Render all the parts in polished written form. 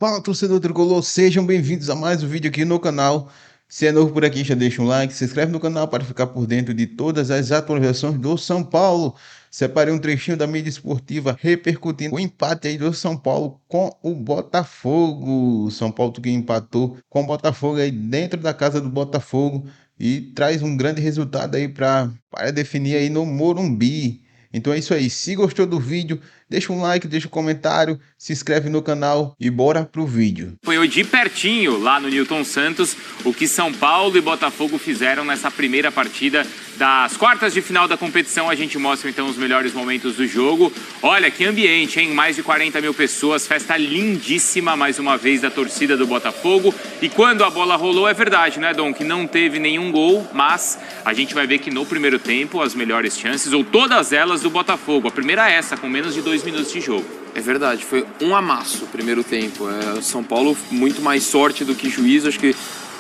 Fala, torcedor tricolor, sejam bem-vindos a mais um vídeo aqui no canal. Se é novo por aqui, já deixa um like, se inscreve no canal para ficar por dentro de todas as atualizações do São Paulo. Separei um trechinho da mídia esportiva repercutindo o empate aí do São Paulo com o Botafogo. O São Paulo que empatou com o Botafogo aí dentro da casa do Botafogo e traz um grande resultado aí para definir aí no Morumbi. Então é isso aí, se gostou do vídeo, deixa um like, deixa um comentário, se inscreve no canal e bora pro vídeo. Foi de pertinho lá no Newton Santos o que São Paulo e Botafogo fizeram nessa primeira partida das quartas de final da competição. A gente mostra então os melhores momentos do jogo. Olha que ambiente, hein? Mais de 40 mil pessoas, festa lindíssima mais uma vez da torcida do Botafogo. E quando a bola rolou, é verdade, né, Dom? Que não teve nenhum gol, mas a gente vai ver que no primeiro tempo as melhores chances, ou todas elas, do Botafogo. A primeira é essa, com menos de 2 minutos de jogo. É verdade, foi um amasso o primeiro tempo. O São Paulo, muito mais sorte do que juízo, acho que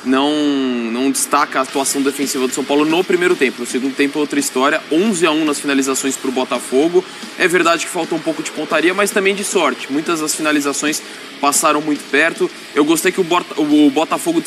não destaca a atuação defensiva do São Paulo no primeiro tempo. No segundo tempo, outra história, 11-1 nas finalizações para o Botafogo. É verdade que faltou um pouco de pontaria, mas também de sorte. Muitas das finalizações passaram muito perto. Eu gostei que o Botafogo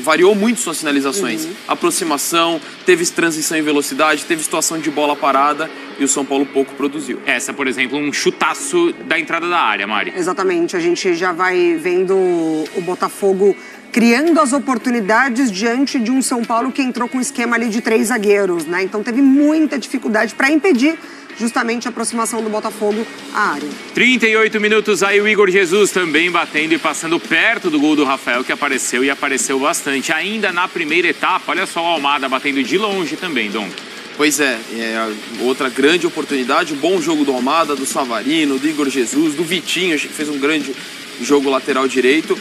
variou muito suas finalizações. Aproximação, teve transição em velocidade, teve situação de bola parada e o São Paulo pouco produziu. Essa, por exemplo, um chutaço da entrada da área, Mari. Exatamente, a gente já vai vendo o Botafogo criando as oportunidades diante de um São Paulo que entrou com um esquema ali de 3 zagueiros, né? Então teve muita dificuldade para impedir justamente a aproximação do Botafogo à área. 38 minutos aí, o Igor Jesus também batendo e passando perto do gol do Rafael, que apareceu e apareceu bastante. Ainda na primeira etapa, olha só o Almada batendo de longe também, Dom. Pois é, outra grande oportunidade, um bom jogo do Almada, do Savarino, do Igor Jesus, do Vitinho, acho que fez um grande jogo lateral direito.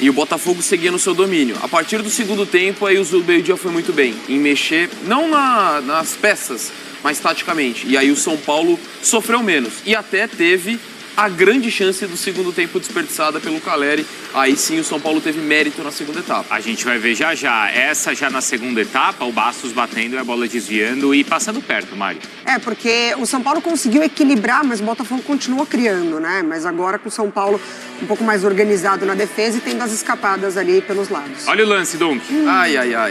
E o Botafogo seguia no seu domínio. A partir do segundo tempo, aí o Zubeldia foi muito bem em mexer, não nas peças, mas taticamente. E aí o São Paulo sofreu menos. E até teve a grande chance do segundo tempo desperdiçada pelo Caleri. Aí sim o São Paulo teve mérito na segunda etapa. A gente vai ver já já. Essa já na segunda etapa, o Bastos batendo e a bola desviando e passando perto, Mari. Porque o São Paulo conseguiu equilibrar, mas o Botafogo continua criando, né? Mas agora com o São Paulo um pouco mais organizado na defesa e tendo as escapadas ali pelos lados. Olha o lance, Dom. Ai. A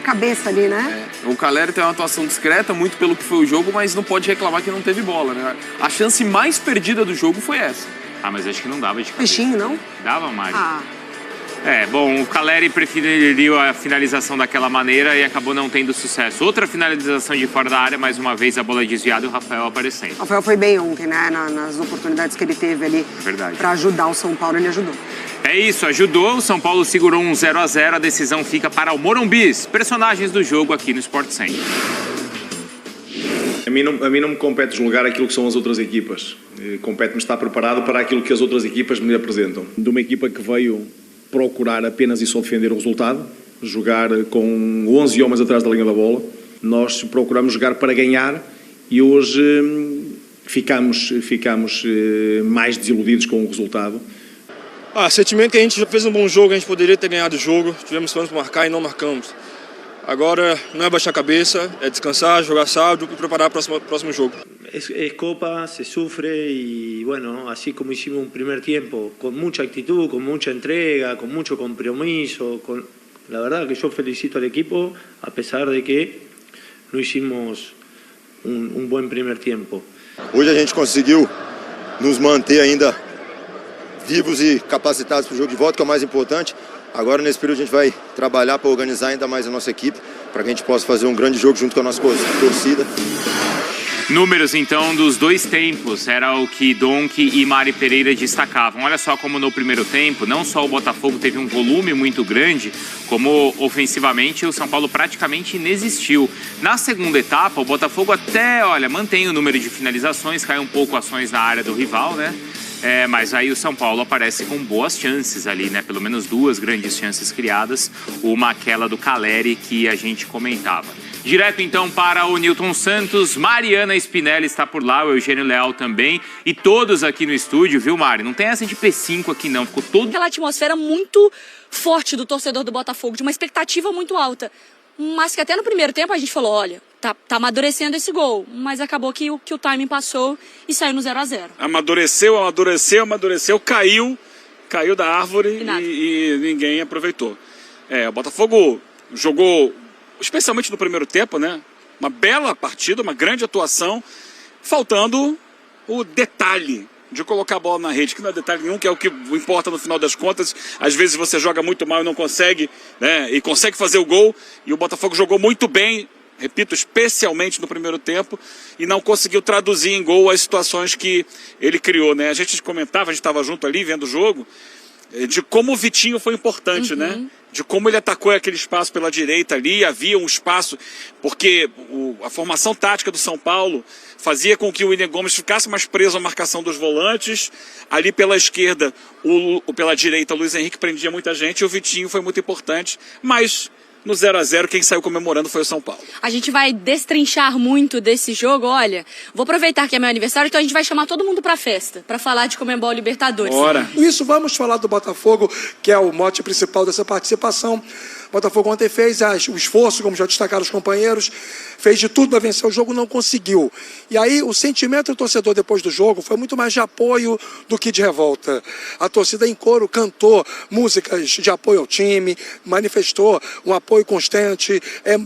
cabeça ali, né? O Caleri tem uma atuação discreta, muito pelo que foi o jogo, mas não pode reclamar que não teve bola, né? A chance mais perdida do jogo foi essa. Ah, mas acho que não dava de cabeça. Peixinho, não? Dava, Mari. Ah. Bom, o Caleri preferiu a finalização daquela maneira e acabou não tendo sucesso. Outra finalização de fora da área, mais uma vez a bola desviada e o Rafael aparecendo. O Rafael foi bem ontem, né? Nas oportunidades que ele teve ali. Verdade. Para ajudar o São Paulo, ele ajudou. É isso, ajudou. O São Paulo segurou um 0-0. A decisão fica para o Morumbi. Personagens do jogo aqui no Sport Center. A mim não me compete julgar aquilo que são as outras equipas. Compete-me estar preparado para aquilo que as outras equipas me apresentam. De uma equipa que veio procurar apenas e só defender o resultado, jogar com 11 homens atrás da linha da bola. Nós procuramos jogar para ganhar e hoje ficamos mais desiludidos com o resultado. Sentimento que a gente já fez um bom jogo, a gente poderia ter ganhado o jogo, tivemos planos para marcar e não marcamos. Agora não é baixar a cabeça, é descansar, jogar sábado e preparar o próximo jogo. Es Copa, se sufre y bueno, así como hicimos un primer tiempo, con mucha actitud, con mucha entrega, con mucho compromiso, la verdad que yo felicito al equipo a pesar de que no hicimos un buen primer tiempo. Hoje a gente conseguiu nos manter ainda vivos e capacitados para o jogo de volta, que é o mais importante. Agora, nesse período, a gente vai trabalhar para organizar ainda mais a nossa equipe, para que a gente possa fazer um grande jogo junto com a nossa torcida. Números, então, dos dois tempos, era o que Donk e Mari Pereira destacavam. Olha só como no primeiro tempo, não só o Botafogo teve um volume muito grande, como ofensivamente o São Paulo praticamente inexistiu. Na segunda etapa, o Botafogo até, mantém o número de finalizações, cai um pouco ações na área do rival, né? Mas aí o São Paulo aparece com boas chances ali, né? Pelo menos 2 grandes chances criadas. Uma aquela do Caleri que a gente comentava. Direto então para o Newton Santos, Mariana Spinelli está por lá, o Eugênio Leal também. E todos aqui no estúdio, viu, Mari? Não tem essa de P5 aqui não, ficou todo... Aquela atmosfera muito forte do torcedor do Botafogo, de uma expectativa muito alta. Mas que até no primeiro tempo a gente falou, olha, tá amadurecendo esse gol. Mas acabou que o timing passou e saiu no 0-0. Amadureceu, caiu caiu da árvore e ninguém aproveitou. O Botafogo jogou, especialmente no primeiro tempo, né? Uma bela partida, uma grande atuação, faltando o detalhe de colocar a bola na rede, que não é detalhe nenhum, que é o que importa no final das contas. Às vezes você joga muito mal e não consegue, né? E consegue fazer o gol, e o Botafogo jogou muito bem, repito, especialmente no primeiro tempo, e não conseguiu traduzir em gol as situações que ele criou, né? A gente comentava, a gente estava junto ali vendo o jogo, de como o Vitinho foi importante, né? De como ele atacou aquele espaço pela direita ali, havia um espaço, porque a formação tática do São Paulo fazia com que o William Gomes ficasse mais preso à marcação dos volantes, ali pela esquerda, pela direita, o Luiz Henrique prendia muita gente, e o Vitinho foi muito importante, mas no 0-0 quem saiu comemorando foi o São Paulo. A gente vai destrinchar muito desse jogo, olha, vou aproveitar que é meu aniversário, então a gente vai chamar todo mundo pra festa, pra falar de Conmebol Libertadores. Bora. Isso, vamos falar do Botafogo, que é o mote principal dessa participação. O Botafogo ontem fez o esforço, como já destacaram os companheiros, fez de tudo para vencer o jogo, não conseguiu. E aí o sentimento do torcedor depois do jogo foi muito mais de apoio do que de revolta. A torcida em coro cantou músicas de apoio ao time, manifestou um apoio constante,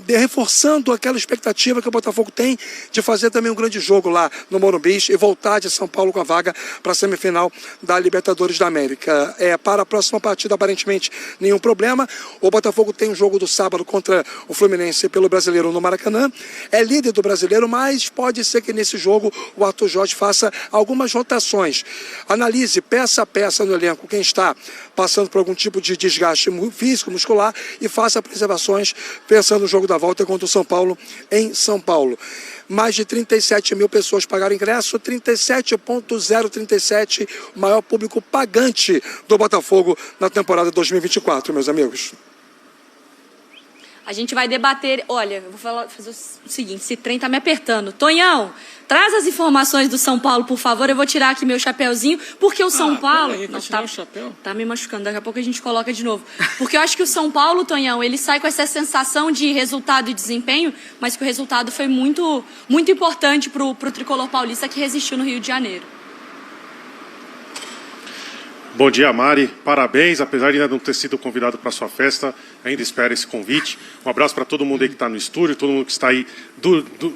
reforçando aquela expectativa que o Botafogo tem de fazer também um grande jogo lá no Morumbi e voltar de São Paulo com a vaga para a semifinal da Libertadores da América. Para a próxima partida, aparentemente, nenhum problema. O Botafogo tem um jogo do sábado contra o Fluminense pelo Brasileiro no Maracanã. É líder do Brasileiro, mas pode ser que nesse jogo o Arthur Jorge faça algumas rotações. Analise peça a peça no elenco quem está passando por algum tipo de desgaste físico, muscular, e faça preservações pensando no jogo da volta contra o São Paulo em São Paulo. Mais de 37 mil pessoas pagaram ingresso, 37.037, o maior público pagante do Botafogo na temporada 2024, meus amigos. A gente vai debater, olha, eu vou fazer o seguinte, esse trem tá me apertando. Tonhão, traz as informações do São Paulo, por favor, eu vou tirar aqui meu chapéuzinho, porque o São Paulo... Aí, não, tá, o chapéu? Tá me machucando, daqui a pouco a gente coloca de novo. Porque eu acho que o São Paulo, Tonhão, ele sai com essa sensação de resultado e desempenho, mas que o resultado foi muito, muito importante pro tricolor paulista que resistiu no Rio de Janeiro. Bom dia, Mari. Parabéns, apesar de ainda não ter sido convidado para a sua festa, ainda espero esse convite. Um abraço para todo mundo aí que está no estúdio, todo mundo que está aí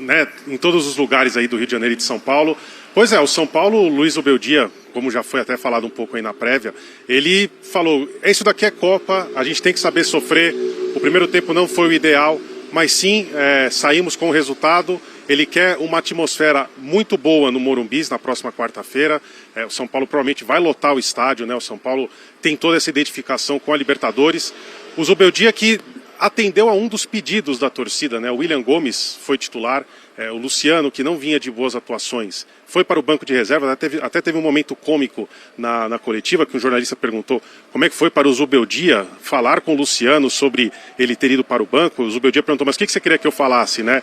né, em todos os lugares aí do Rio de Janeiro e de São Paulo. Pois é, o São Paulo, Luiz Obeldia, como já foi até falado um pouco aí na prévia, ele falou, isso daqui é Copa, a gente tem que saber sofrer, o primeiro tempo não foi o ideal, mas sim, saímos com o resultado. Ele quer uma atmosfera muito boa no Morumbi na próxima quarta-feira. O São Paulo provavelmente vai lotar o estádio, né? O São Paulo tem toda essa identificação com a Libertadores. O Zubeldia que atendeu a um dos pedidos da torcida, né? O William Gomes foi titular, o Luciano, que não vinha de boas atuações, foi para o banco de reserva. Até teve um momento cômico na coletiva, que um jornalista perguntou como é que foi para o Zubeldia falar com o Luciano sobre ele ter ido para o banco. O Zubeldia perguntou, mas o que você queria que eu falasse, né?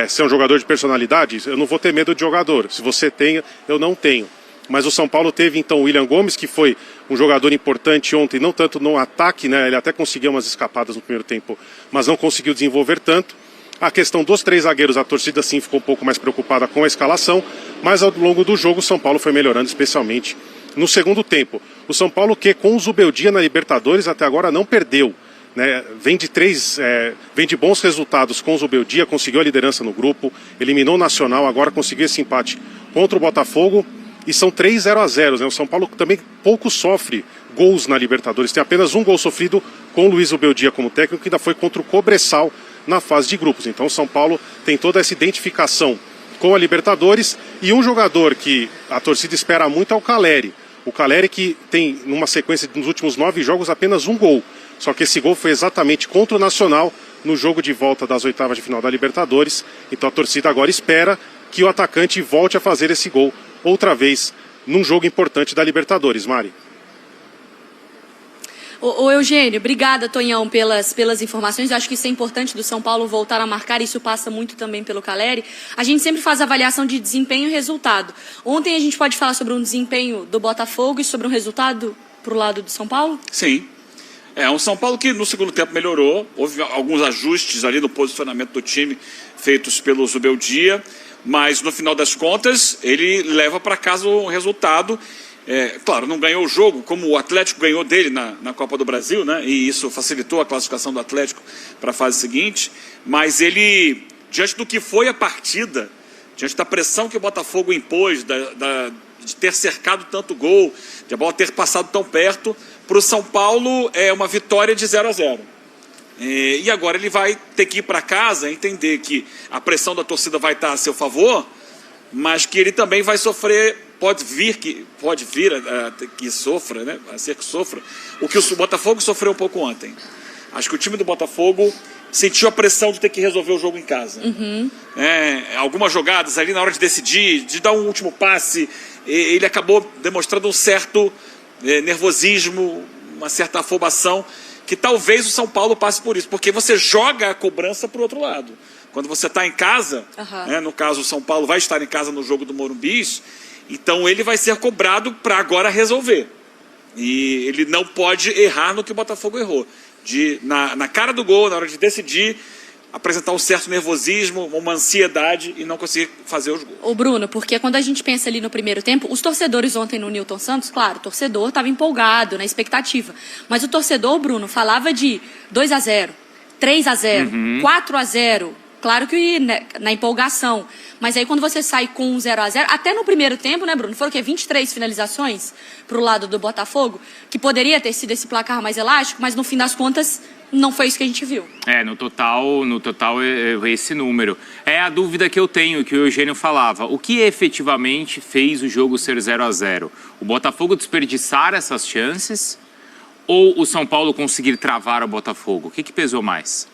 Você é um jogador de personalidade? Eu não vou ter medo de jogador. Se você tem, eu não tenho. Mas o São Paulo teve então o William Gomes, que foi um jogador importante ontem, não tanto no ataque, né? Ele até conseguiu umas escapadas no primeiro tempo, mas não conseguiu desenvolver tanto. A questão dos três zagueiros, a torcida sim ficou um pouco mais preocupada com a escalação, mas ao longo do jogo o São Paulo foi melhorando, especialmente no segundo tempo. O São Paulo que com o Zubeldia na Libertadores até agora não perdeu, né? Vem de bons resultados com o Zubeldia, conseguiu a liderança no grupo, eliminou o Nacional, agora conseguiu esse empate contra o Botafogo. E são 3 0-0, né? O São Paulo também pouco sofre gols na Libertadores. Tem apenas um gol sofrido com o Luiz Obeldia como técnico, que ainda foi contra o Cobressal na fase de grupos. Então o São Paulo tem toda essa identificação com a Libertadores. E um jogador que a torcida espera muito é o Caleri. O Caleri que tem, numa sequência nos últimos 9 jogos, apenas um gol. Só que esse gol foi exatamente contra o Nacional no jogo de volta das oitavas de final da Libertadores. Então a torcida agora espera que o atacante volte a fazer esse gol outra vez num jogo importante da Libertadores, Mari. Ô Eugênio, obrigada, Tonhão, pelas informações. Eu acho que isso é importante do São Paulo voltar a marcar, isso passa muito também pelo Caleri. A gente sempre faz avaliação de desempenho e resultado. Ontem a gente pode falar sobre um desempenho do Botafogo e sobre um resultado para o lado do São Paulo? Sim. Um São Paulo que no segundo tempo melhorou, houve alguns ajustes ali no posicionamento do time feitos pelo Zubeldia, mas no final das contas ele leva para casa o resultado Claro, não ganhou o jogo, como o Atlético ganhou dele na Copa do Brasil, né? E isso facilitou a classificação do Atlético para a fase seguinte. Mas ele, diante do que foi a partida, diante da pressão que o Botafogo impôs, de ter cercado tanto gol, de a bola ter passado tão perto, para o São Paulo é uma vitória de 0-0. E agora ele vai ter que ir para casa, entender que a pressão da torcida vai estar a seu favor, mas que ele também vai sofrer, pode vir que sofra, né? A ser que sofra, o que o Botafogo sofreu um pouco ontem. Acho que o time do Botafogo sentiu a pressão de ter que resolver o jogo em casa. Algumas jogadas ali na hora de decidir, de dar um último passe, ele acabou demonstrando um certo nervosismo, uma certa afobação, que talvez o São Paulo passe por isso, porque você joga a cobrança para o outro lado. Quando você está em casa, no caso o São Paulo vai estar em casa no jogo do Morumbi, então ele vai ser cobrado para agora resolver. E ele não pode errar no que o Botafogo errou. Na cara do gol, na hora de decidir, apresentar um certo nervosismo, uma ansiedade e não conseguir fazer os gols. Ô Bruno, porque quando a gente pensa ali no primeiro tempo, os torcedores ontem no Newton Santos, claro, o torcedor estava empolgado, na expectativa. Mas o torcedor, Bruno, falava de 2-0, 3-0, 4-0. Claro que na empolgação. Mas aí quando você sai com um 0-0, até no primeiro tempo, né, Bruno? Foram o quê? 23 finalizações pro lado do Botafogo, que poderia ter sido esse placar mais elástico, mas no fim das contas não foi isso que a gente viu. No total é esse número. É a dúvida que eu tenho, que o Eugênio falava. O que efetivamente fez o jogo ser 0-0? O Botafogo desperdiçar essas chances ou o São Paulo conseguir travar o Botafogo? O que pesou mais?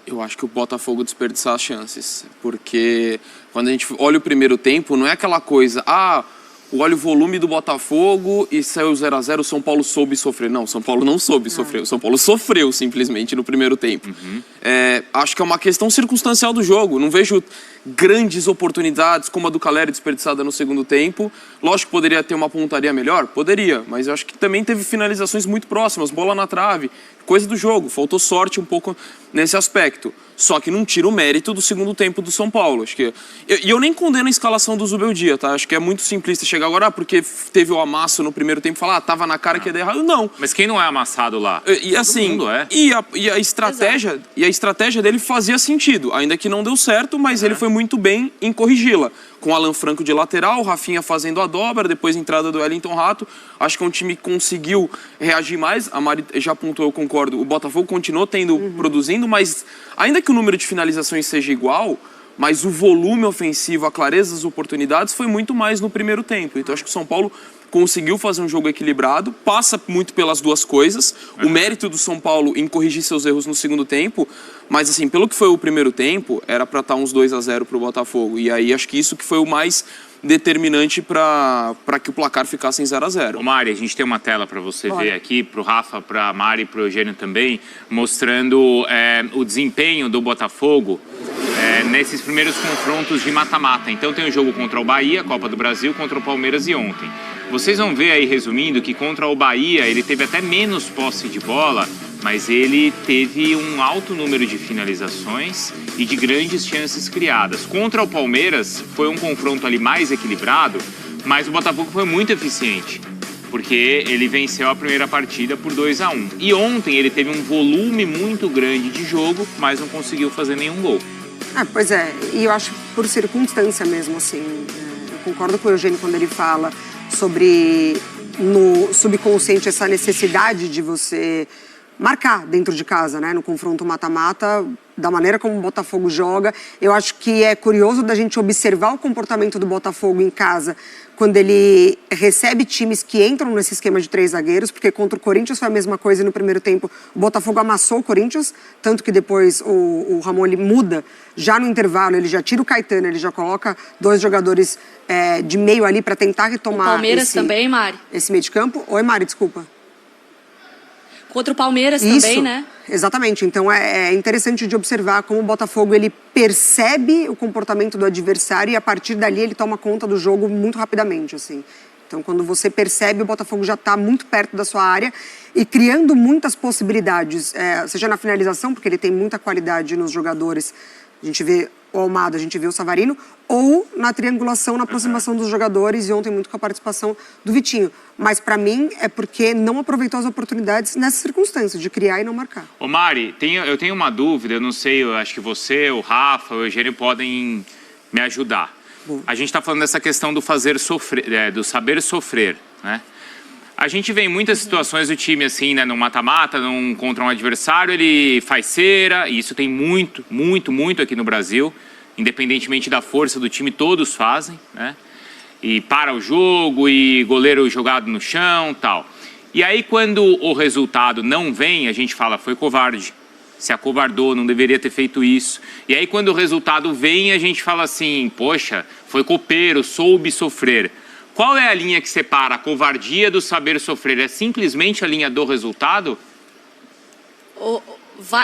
Eu acho que o Botafogo desperdiçar as chances, porque quando a gente olha o primeiro tempo, não é aquela coisa, olha o volume do Botafogo e saiu 0-0, o São Paulo soube sofrer. Não, o São Paulo não soube sofrer, o São Paulo sofreu simplesmente no primeiro tempo. Acho que é uma questão circunstancial do jogo, não vejo grandes oportunidades como a do Caleri desperdiçada no segundo tempo. Lógico que poderia ter uma pontaria melhor, poderia, mas eu acho que também teve finalizações muito próximas, bola na trave, coisa do jogo, faltou sorte um pouco nesse aspecto. Só que não tira o mérito do segundo tempo do São Paulo. Acho que eu nem condeno a escalação do Zubeldia, tá? Acho que é muito simplista chegar agora, porque teve o amasso no primeiro tempo e falar, tava na cara que ia dar errado. Não. Mas quem não é amassado lá? E assim, e a estratégia dele fazia sentido, ainda que não deu certo, mas ele foi muito bem em corrigi-la. Com Alan Franco de lateral, Rafinha fazendo a dobra, depois a entrada do Wellington Rato. Acho que é um time que conseguiu reagir mais. A Mari já apontou, eu concordo. O Botafogo continuou produzindo, mas ainda que o número de finalizações seja igual, mas o volume ofensivo, a clareza das oportunidades foi muito mais no primeiro tempo. Então acho que o São Paulo conseguiu fazer um jogo equilibrado, passa muito pelas duas coisas. O mérito do São Paulo em corrigir seus erros no segundo tempo, mas assim, pelo que foi o primeiro tempo, era para estar uns 2-0 para o Botafogo. E aí acho que isso que foi o mais determinante para que o placar ficasse em 0-0. Ô Mari, a gente tem uma tela para você ver aqui, para o Rafa, para a Mari e para o Eugênio também, mostrando o desempenho do Botafogo nesses primeiros confrontos de mata-mata. Então tem o jogo contra o Bahia, Copa do Brasil, contra o Palmeiras e ontem. Vocês vão ver aí, resumindo, que contra o Bahia ele teve até menos posse de bola, mas ele teve um alto número de finalizações e de grandes chances criadas. Contra o Palmeiras foi um confronto ali mais equilibrado, mas o Botafogo foi muito eficiente, porque ele venceu a primeira partida por 2-1. E ontem ele teve um volume muito grande de jogo, mas não conseguiu fazer nenhum gol. Pois é, e eu acho por circunstância mesmo, assim. Eu concordo com o Eugênio quando ele fala sobre, no subconsciente, essa necessidade de você marcar dentro de casa, né? No confronto mata-mata, da maneira como o Botafogo joga. Eu acho que é curioso da gente observar o comportamento do Botafogo em casa quando ele recebe times que entram nesse esquema de 3 zagueiros, porque contra o Corinthians foi a mesma coisa e no primeiro tempo o Botafogo amassou o Corinthians, tanto que depois o Ramon ele muda, já no intervalo ele já tira o Caetano, ele já coloca 2 jogadores de meio ali para tentar retomar o Palmeiras também, Mari? Esse meio de campo. Oi, Mari, desculpa. Contra o Palmeiras também, né? Exatamente. Então é interessante de observar como o Botafogo ele percebe o comportamento do adversário e a partir dali ele toma conta do jogo muito rapidamente, assim. Então quando você percebe, o Botafogo já está muito perto da sua área e criando muitas possibilidades, seja na finalização, porque ele tem muita qualidade nos jogadores A gente vê o Almada, a gente vê o Savarino, ou na triangulação, na aproximação dos jogadores, e ontem muito com a participação do Vitinho. Mas para mim é porque não aproveitou as oportunidades nessa circunstância, de criar e não marcar. Ô Mari, eu tenho uma dúvida, eu não sei, eu acho que você, o Rafa, o Eugênio podem me ajudar. A gente está falando dessa questão do fazer sofrer, do saber sofrer, né? A gente vê em muitas situações do time assim, né, no mata-mata, contra um adversário, ele faz cera, e isso tem muito aqui no Brasil, independentemente da força do time, todos fazem, né? E para o jogo, e goleiro jogado no chão, tal. E aí quando o resultado não vem, a gente fala, foi covarde, se acovardou, não deveria ter feito isso. E aí quando o resultado vem, a gente fala assim, poxa, foi copeiro, soube sofrer. Qual é a linha que separa a covardia do saber sofrer? É simplesmente a linha do resultado?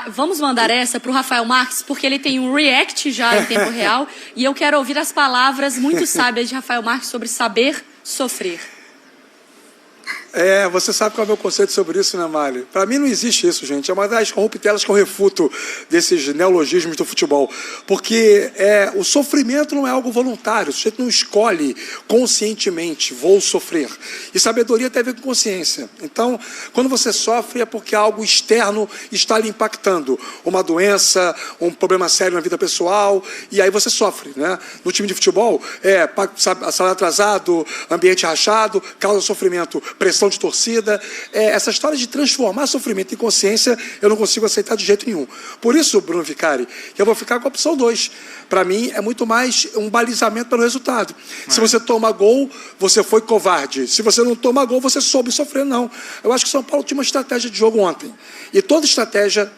Vamos mandar essa para o Rafael Marques, porque ele tem um react já em tempo real, e eu quero ouvir as palavras muito sábias de Rafael Marques sobre saber sofrer. Você sabe qual é o meu conceito sobre isso, né, Mari? Para mim não existe isso, gente. É uma das corruptelas que eu refuto desses neologismos do futebol. Porque o sofrimento não é algo voluntário. O sujeito não escolhe conscientemente, vou sofrer. E sabedoria tem a ver com consciência. Então, quando você sofre é porque algo externo está lhe impactando. Uma doença, um problema sério na vida pessoal, e aí você sofre, né? No time de futebol, salário atrasado, ambiente rachado, causa sofrimento, pressão de torcida, essa história de transformar sofrimento em consciência, eu não consigo aceitar de jeito nenhum. Por isso, Bruno Vicari, eu vou ficar com a opção 2. Para mim, é muito mais um balizamento pelo resultado. Se você toma gol, você foi covarde. Se você não toma gol, você soube sofrer, não. Eu acho que o São Paulo tinha uma estratégia de jogo ontem. E toda estratégia,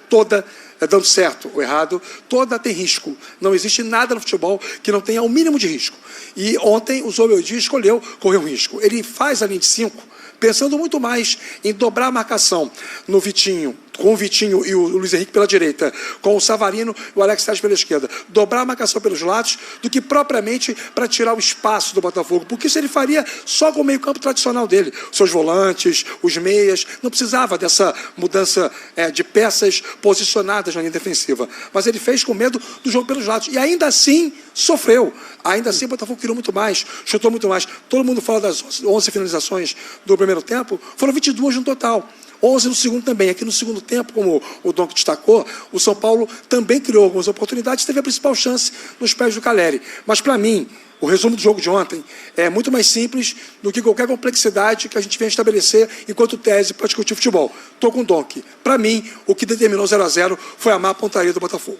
dando certo ou errado, toda tem risco. Não existe nada no futebol que não tenha o mínimo de risco. E ontem o Zobeldia escolheu correr um risco. Ele faz a linha de 5, pensando muito mais em dobrar a marcação no Vitinho, com o Vitinho e o Luiz Henrique pela direita, com o Savarino e o Alex Telles pela esquerda, dobrar a marcação pelos lados, do que propriamente para tirar o espaço do Botafogo, porque isso ele faria só com o meio-campo tradicional dele, seus volantes, os meias, não precisava dessa mudança de peças posicionadas na linha defensiva, mas ele fez com medo do jogo pelos lados, e ainda assim sofreu, ainda assim o Botafogo criou muito mais, chutou muito mais. Todo mundo fala das 11 finalizações do primeiro tempo, foram 22 no total. 11 no segundo também. Aqui no segundo tempo, como o Donk destacou, o São Paulo também criou algumas oportunidades, teve a principal chance nos pés do Caleri. Mas, para mim, o resumo do jogo de ontem é muito mais simples do que qualquer complexidade que a gente venha estabelecer enquanto tese para discutir futebol. Estou com o Donk. Para mim, o que determinou 0-0 foi a má pontaria do Botafogo.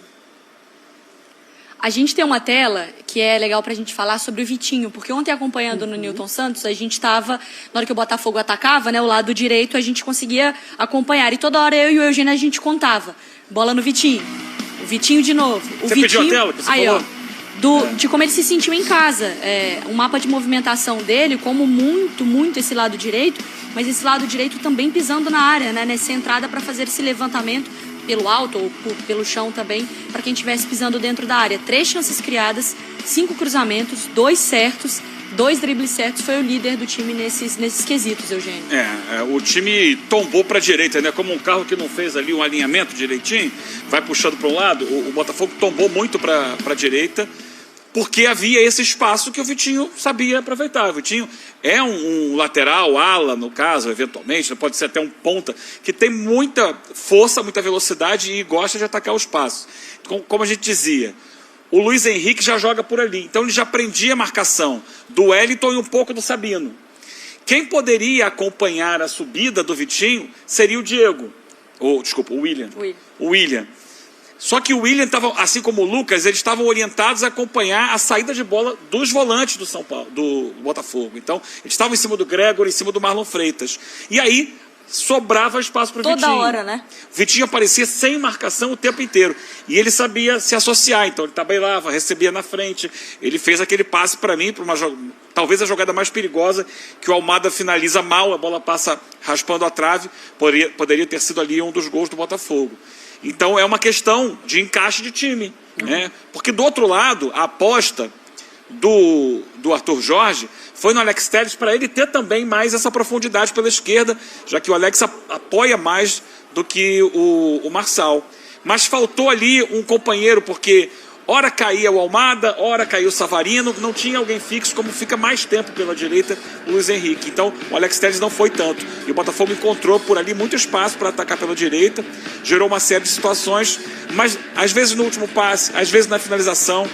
A gente tem uma tela que é legal pra gente falar sobre o Vitinho, porque ontem acompanhando no Newton Santos, a gente estava, na hora que o Botafogo atacava, né, o lado direito, a gente conseguia acompanhar, e toda hora eu e o Eugênio a gente contava, bola no Vitinho, o Vitinho de novo, o Você Vitinho, pediu a tela que você aí falou? ó, de como ele se sentiu em casa, um mapa de movimentação dele, como muito esse lado direito, mas esse lado direito também pisando na área, né, nessa entrada para fazer esse levantamento pelo alto ou pelo chão também, para quem estivesse pisando dentro da área. 3 chances criadas, 5 cruzamentos, 2 certos, 2 dribles certos. Foi o líder do time nesses quesitos, Eugênio. O time tombou para a direita, né? Como um carro que não fez ali um alinhamento direitinho, vai puxando para um lado, o Botafogo tombou muito para a direita, porque havia esse espaço que o Vitinho sabia aproveitar. O Vitinho é um lateral, ala, no caso, eventualmente, pode ser até um ponta, que tem muita força, muita velocidade e gosta de atacar o espaço. Como a gente dizia, o Luiz Henrique já joga por ali, então ele já prendia a marcação do Wellington e um pouco do Sabino. Quem poderia acompanhar a subida do Vitinho seria o Diego, o William. Só que o William estava, assim como o Lucas, eles estavam orientados a acompanhar a saída de bola dos volantes do São Paulo, do Botafogo. Então, eles estavam em cima do Gregor, em cima do Marlon Freitas. E aí, sobrava espaço para o Vitinho. Toda hora, né? O Vitinho aparecia sem marcação o tempo inteiro. E ele sabia se associar, então ele tabelava, recebia na frente. Ele fez aquele passe para mim, talvez a jogada mais perigosa, que o Almada finaliza mal, a bola passa raspando a trave, poderia ter sido ali um dos gols do Botafogo. Então é uma questão de encaixe de time, né? Porque do outro lado, a aposta do Arthur Jorge foi no Alex Telles para ele ter também mais essa profundidade pela esquerda, já que o Alex apoia mais do que o Marçal. Mas faltou ali um companheiro, porque Ora caía o Almada, ora caía o Savarino, não tinha alguém fixo, como fica mais tempo pela direita o Luiz Henrique. Então o Alex Telles não foi tanto. E o Botafogo encontrou por ali muito espaço para atacar pela direita, gerou uma série de situações, mas às vezes no último passe, às vezes na finalização,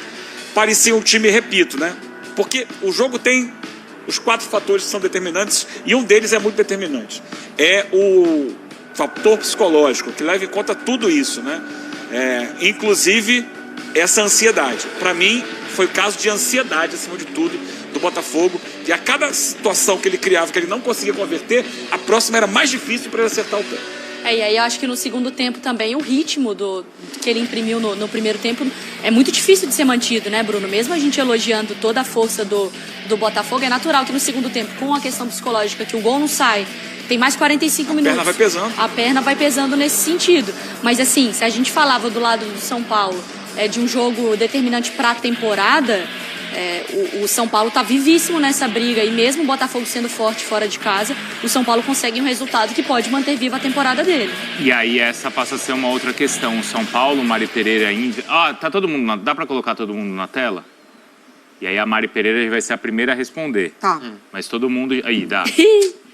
parecia um time, repito, né? Porque o jogo tem os 4 fatores que são determinantes e um deles é muito determinante. É o fator psicológico, que leva em conta tudo isso, né? Inclusive essa ansiedade. Para mim, foi caso de ansiedade, acima de tudo, do Botafogo. E a cada situação que ele criava, que ele não conseguia converter, a próxima era mais difícil para ele acertar o pé. E aí eu acho que no segundo tempo também o ritmo que ele imprimiu no primeiro tempo é muito difícil de ser mantido, né, Bruno? Mesmo a gente elogiando toda a força do Botafogo, é natural que no segundo tempo, com a questão psicológica, que o gol não sai, tem mais 45 minutos. A perna vai pesando. A perna vai pesando nesse sentido. Mas assim, se a gente falava do lado do São Paulo, de um jogo determinante para a temporada, o São Paulo está vivíssimo nessa briga, e mesmo o Botafogo sendo forte fora de casa, o São Paulo consegue um resultado que pode manter viva a temporada dele. E aí essa passa a ser uma outra questão. O São Paulo, Mari Pereira ainda... tá todo mundo... Dá para colocar todo mundo na tela? E aí a Mari Pereira vai ser a primeira a responder. Tá. Mas todo mundo... Aí, dá.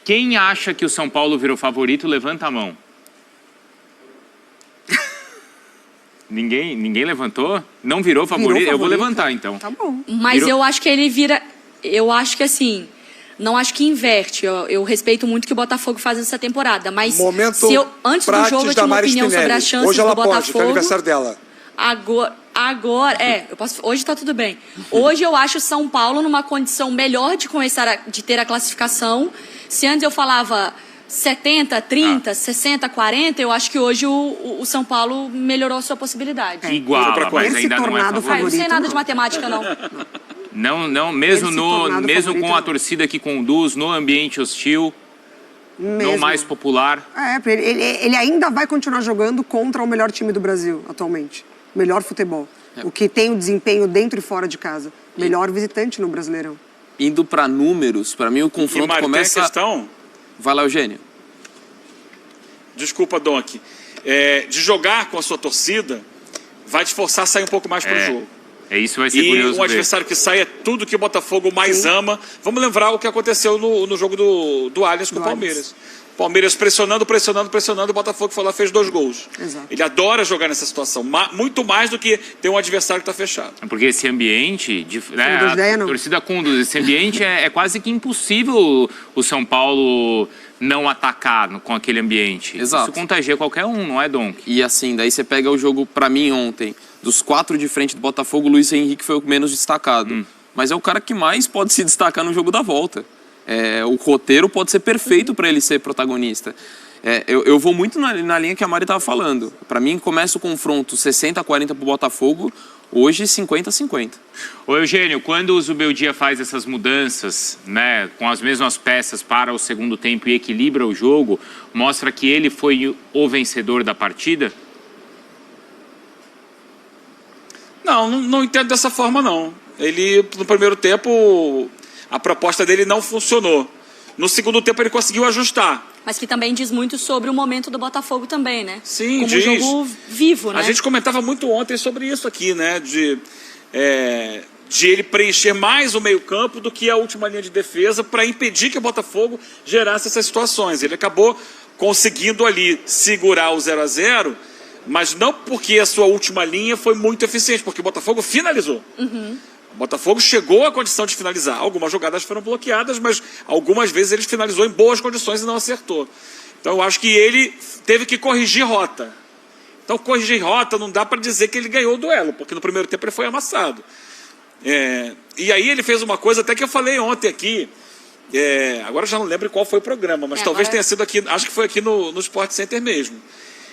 Quem acha que o São Paulo virou favorito, levanta a mão. Ninguém levantou? Não virou favorito? Eu vou levantar, então. Tá bom. Mas eu acho que ele vira... Eu acho que assim... Não acho que inverte. Eu respeito muito o que o Botafogo faz nessa temporada. Mas se eu, antes do jogo eu tinha uma opinião sobre as chances hoje ela do Botafogo... Pode, que é aniversário dela. Agora, eu posso, hoje tá tudo bem. Hoje eu acho o São Paulo numa condição melhor de ter a classificação. Se antes eu falava 70, 30, 60, 40, eu acho que hoje o São Paulo melhorou a sua possibilidade. Igual, mas ainda não é favorito. Eu não sei nada de matemática, não. Não, mesmo com a torcida que conduz, no ambiente hostil, no mais popular. Ele ainda vai continuar jogando contra o melhor time do Brasil atualmente. Melhor futebol. O que tem o desempenho dentro e fora de casa. Melhor visitante no Brasileirão. Indo para números, para mim o confronto começa... Tem a questão... Vai lá, Eugênio. Desculpa, Donk. De jogar com a sua torcida, vai te forçar a sair um pouco mais pro jogo. Isso vai ser curioso. E um adversário que sai é tudo que o Botafogo mais ama. Vamos lembrar o que aconteceu no jogo do Allianz com o Palmeiras. Palmeiras pressionando, o Botafogo foi lá e fez 2 gols. Exato. Ele adora jogar nessa situação, muito mais do que ter um adversário que está fechado. Porque esse ambiente, a torcida conduz, esse ambiente é quase que impossível o São Paulo não atacar com aquele ambiente. Exato. Isso contagia qualquer um, não é, Donk? E assim, daí você pega o jogo, para mim, ontem, dos 4 de frente do Botafogo, o Luiz Henrique foi o menos destacado. Mas é o cara que mais pode se destacar no jogo da volta. O roteiro pode ser perfeito para ele ser protagonista. Eu vou muito na linha que a Mari estava falando. Para mim, começa o confronto 60-40 para o Botafogo, hoje 50-50. Ô Eugênio, quando o Zubeldia faz essas mudanças, né, com as mesmas peças para o segundo tempo e equilibra o jogo, mostra que ele foi o vencedor da partida? Não entendo dessa forma, não. Ele, no primeiro tempo... A proposta dele não funcionou. No segundo tempo ele conseguiu ajustar. Mas que também diz muito sobre o momento do Botafogo também, né? Sim, como diz. Um jogo vivo, né? A gente comentava muito ontem sobre isso aqui, né? De ele preencher mais o meio-campo do que a última linha de defesa para impedir que o Botafogo gerasse essas situações. Ele acabou conseguindo ali segurar o 0-0, mas não porque a sua última linha foi muito eficiente, porque o Botafogo finalizou. O Botafogo chegou à condição de finalizar. Algumas jogadas foram bloqueadas, mas algumas vezes ele finalizou em boas condições e não acertou. Então eu acho que ele teve que corrigir rota. Então corrigir rota não dá para dizer que ele ganhou o duelo, porque no primeiro tempo ele foi amassado. E aí ele fez uma coisa até que eu falei ontem aqui, agora eu já não lembro qual foi o programa, mas talvez tenha sido aqui, acho que foi aqui no Sport Center mesmo.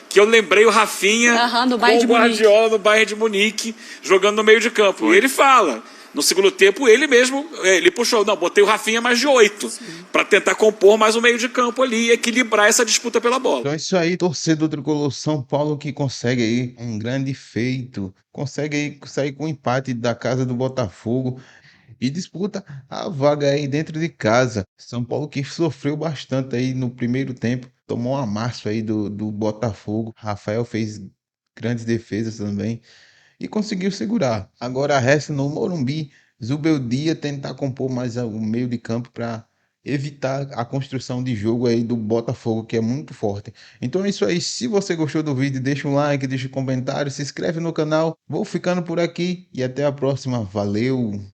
Que eu lembrei o Rafinha com o Guardiola no Bayern de Munique, jogando no meio de campo. E ele fala, no segundo tempo, ele mesmo, ele puxou, botei o Rafinha mais de 8, para tentar compor mais o meio de campo ali e equilibrar essa disputa pela bola. Então é isso aí, torcedor tricolor São Paulo que consegue aí um grande feito, consegue aí sair com o empate da casa do Botafogo e disputa a vaga aí dentro de casa. São Paulo que sofreu bastante aí no primeiro tempo, tomou um amasso aí do Botafogo. Rafael fez grandes defesas também. e conseguiu segurar. Agora resta no Morumbi Zubeldia tentar compor mais o meio de campo para evitar a construção de jogo aí do Botafogo, que é muito forte. Então é isso aí. Se você gostou do vídeo, deixa um like, deixa um comentário, se inscreve no canal. Vou ficando por aqui e até a próxima. Valeu!